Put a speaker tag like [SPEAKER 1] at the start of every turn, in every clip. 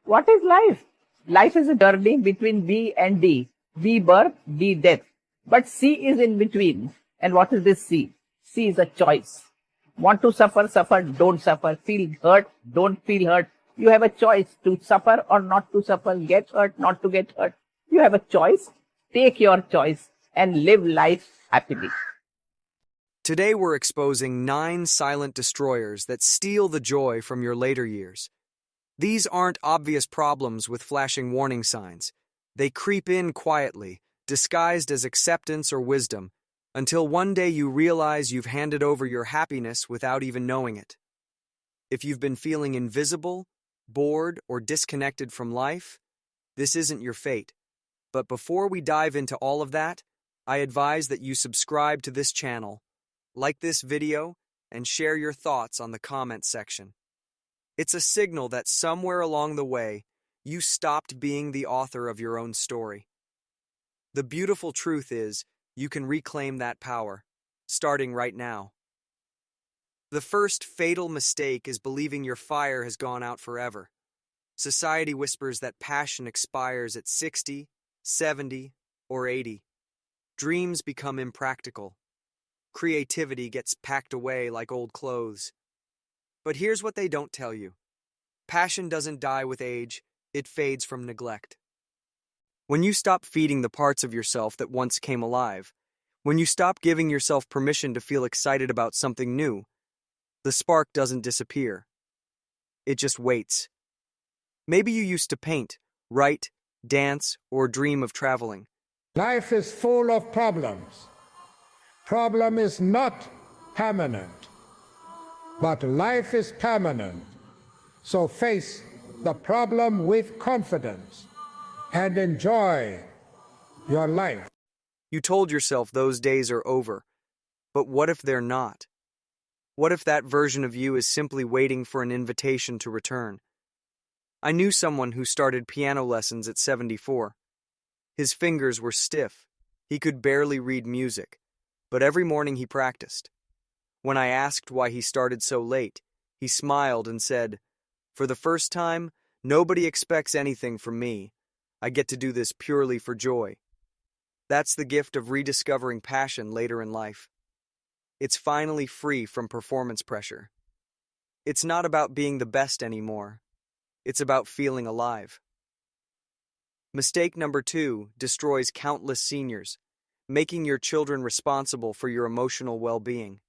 [SPEAKER 1] What is life? Life is a journey between B and D. B birth, D death. But C is in between. And what is this C? C is a choice. Want to suffer, suffer, don't suffer. Feel hurt, don't feel hurt. You have a choice to suffer or not to suffer, get hurt, not to get hurt. You have a choice. Take your choice and live life happily.
[SPEAKER 2] Today we're exposing 9 silent destroyers that steal the joy from your later years. These aren't obvious problems with flashing warning signs. They creep in quietly, disguised as acceptance or wisdom, until one day you realize you've handed over your happiness without even knowing it. If you've been feeling invisible, bored, or disconnected from life, this isn't your fate. But before we dive into all of that, I advise that you subscribe to this channel, like this video, and share your thoughts on the comment section. It's a signal that somewhere along the way, you stopped being the author of your own story. The beautiful truth is, you can reclaim that power, starting right now. The first fatal mistake is believing your fire has gone out forever. Society whispers that passion expires at 60, 70, or 80. Dreams become impractical. Creativity gets packed away like old clothes. But here's what they don't tell you. Passion doesn't die with age, it fades from neglect. When you stop feeding the parts of yourself that once came alive, when you stop giving yourself permission to feel excited about something new, the spark doesn't disappear. It just waits. Maybe you used to paint, write, dance, or dream of traveling.
[SPEAKER 3] Life is full of problems. Problem is not permanent, but life is permanent. So face the problem with confidence and enjoy your life.
[SPEAKER 2] You told yourself those days are over, but what if they're not? What if that version of you is simply waiting for an invitation to return? I knew someone who started piano lessons at 74. His fingers were stiff. He could barely read music, but every morning he practiced. When I asked why he started so late, he smiled and said, "For the first time, nobody expects anything from me. I get to do this purely for joy." That's the gift of rediscovering passion later in life. It's finally free from performance pressure. It's not about being the best anymore. It's about feeling alive. Mistake number 2 destroys countless seniors, making your children responsible for your emotional well-being.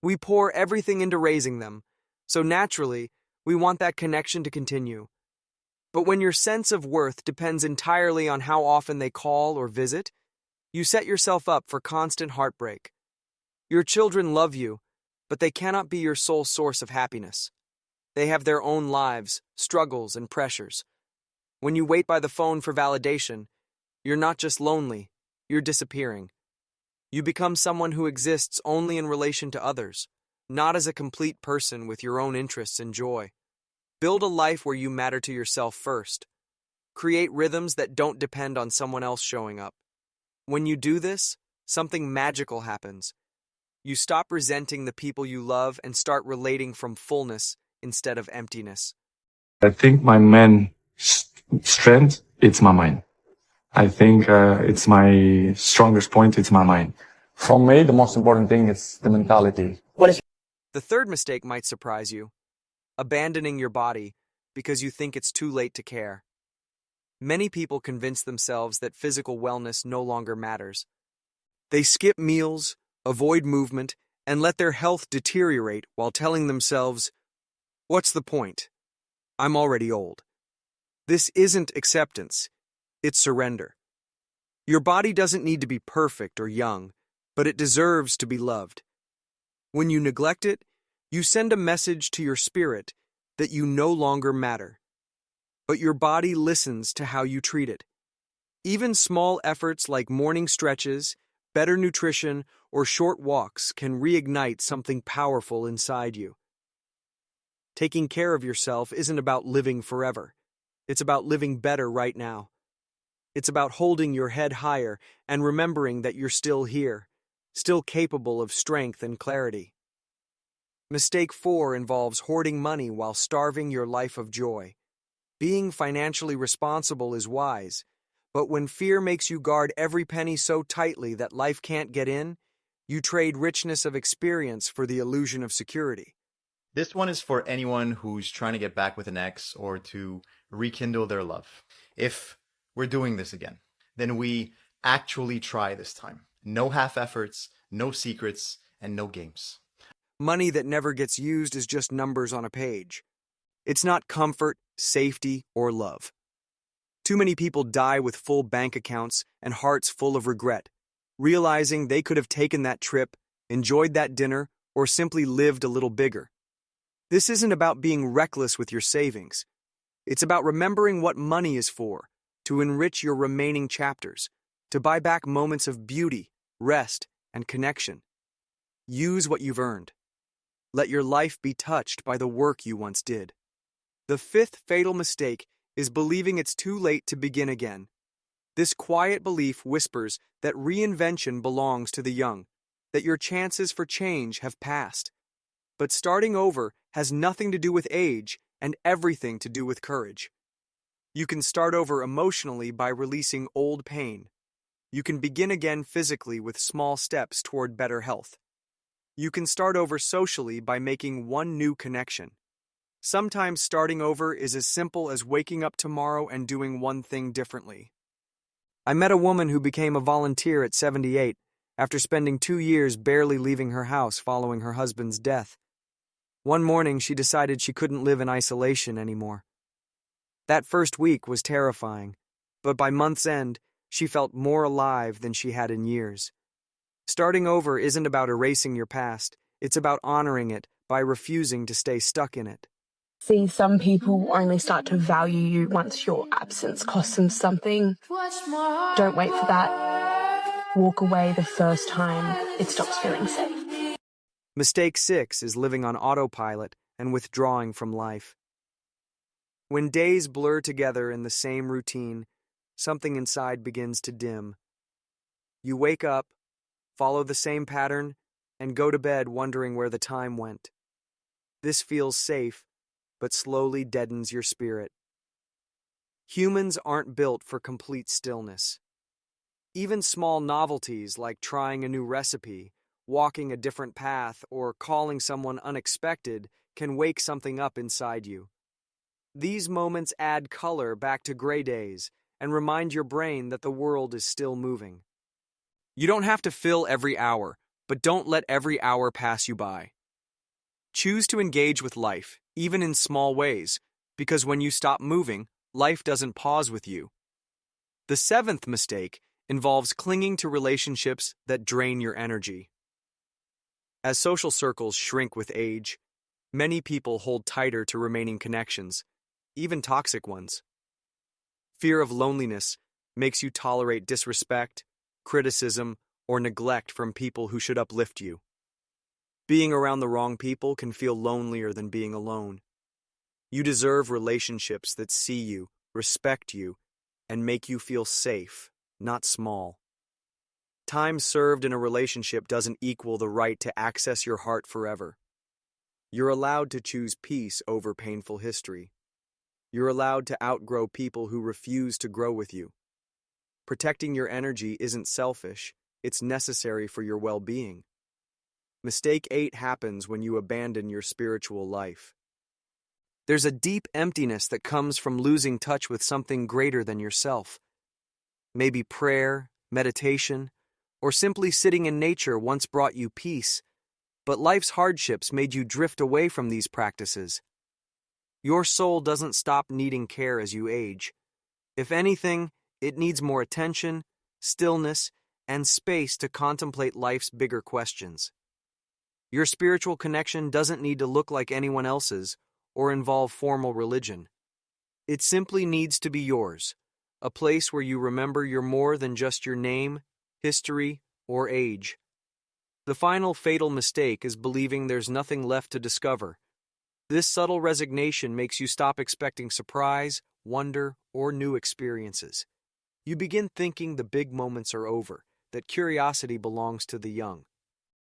[SPEAKER 2] We pour everything into raising them, so naturally, we want that connection to continue. But when your sense of worth depends entirely on how often they call or visit, you set yourself up for constant heartbreak. Your children love you, but they cannot be your sole source of happiness. They have their own lives, struggles, and pressures. When you wait by the phone for validation, you're not just lonely, you're disappearing. You become someone who exists only in relation to others, not as a complete person with your own interests and joy. Build a life where you matter to yourself first. Create rhythms that don't depend on someone else showing up. When you do this, something magical happens. You stop resenting the people you love and start relating from fullness instead of emptiness.
[SPEAKER 4] I think my main strength, it's my mind. I think it's my strongest point, it's my mind. For me, the most important thing is the mentality.
[SPEAKER 2] The third mistake might surprise you. Abandoning your body because you think it's too late to care. Many people convince themselves that physical wellness no longer matters. They skip meals, avoid movement, and let their health deteriorate while telling themselves, "What's the point? I'm already old." This isn't acceptance, it's surrender. Your body doesn't need to be perfect or young, but it deserves to be loved. When you neglect it, you send a message to your spirit that you no longer matter. But your body listens to how you treat it. Even small efforts like morning stretches, better nutrition, or short walks can reignite something powerful inside you. Taking care of yourself isn't about living forever. It's about living better right now. It's about holding your head higher and remembering that you're still here, still capable of strength and clarity. Mistake 4 involves hoarding money while starving your life of joy. Being financially responsible is wise, but when fear makes you guard every penny so tightly that life can't get in, you trade richness of experience for the illusion of security.
[SPEAKER 5] This one is for anyone who's trying to get back with an ex or to rekindle their love. If we're doing this again, then we actually try this time. No half efforts, no secrets, and no games.
[SPEAKER 2] Money that never gets used is just numbers on a page. It's not comfort, safety, or love. Too many people die with full bank accounts and hearts full of regret, realizing they could have taken that trip, enjoyed that dinner, or simply lived a little bigger. This isn't about being reckless with your savings. It's about remembering what money is for, to enrich your remaining chapters, to buy back moments of beauty, rest, and connection. Use what you've earned. Let your life be touched by the work you once did. The fifth fatal mistake is believing it's too late to begin again. This quiet belief whispers that reinvention belongs to the young, that your chances for change have passed. But starting over has nothing to do with age and everything to do with courage. You can start over emotionally by releasing old pain. You can begin again physically with small steps toward better health. You can start over socially by making one new connection. Sometimes starting over is as simple as waking up tomorrow and doing one thing differently. I met a woman who became a volunteer at 78 after spending 2 years barely leaving her house following her husband's death. One morning, she decided she couldn't live in isolation anymore. That first week was terrifying, but by month's end, she felt more alive than she had in years. Starting over isn't about erasing your past, it's about honoring it by refusing to stay stuck in it.
[SPEAKER 6] See, some people only start to value you once your absence costs them something. Don't wait for that. Walk away the first time it stops feeling safe.
[SPEAKER 2] Mistake 6 is living on autopilot and withdrawing from life. When days blur together in the same routine, something inside begins to dim. You wake up, follow the same pattern, and go to bed wondering where the time went. This feels safe, but slowly deadens your spirit. Humans aren't built for complete stillness. Even small novelties like trying a new recipe, walking a different path, or calling someone unexpected can wake something up inside you. These moments add color back to gray days and remind your brain that the world is still moving. You don't have to fill every hour, but don't let every hour pass you by. Choose to engage with life, even in small ways, because when you stop moving, life doesn't pause with you. The seventh mistake involves clinging to relationships that drain your energy. As social circles shrink with age, many people hold tighter to remaining connections, even toxic ones. Fear of loneliness makes you tolerate disrespect, criticism, or neglect from people who should uplift you. Being around the wrong people can feel lonelier than being alone. You deserve relationships that see you, respect you, and make you feel safe, not small. Time served in a relationship doesn't equal the right to access your heart forever. You're allowed to choose peace over painful history. You're allowed to outgrow people who refuse to grow with you. Protecting your energy isn't selfish, it's necessary for your well-being. Mistake 8 happens when you abandon your spiritual life. There's a deep emptiness that comes from losing touch with something greater than yourself. Maybe prayer, meditation, or simply sitting in nature once brought you peace, but life's hardships made you drift away from these practices. Your soul doesn't stop needing care as you age. If anything, it needs more attention, stillness, and space to contemplate life's bigger questions. Your spiritual connection doesn't need to look like anyone else's or involve formal religion. It simply needs to be yours, a place where you remember you're more than just your name, history, or age. The final fatal mistake is believing there's nothing left to discover. This subtle resignation makes you stop expecting surprise, wonder, or new experiences. You begin thinking the big moments are over, that curiosity belongs to the young.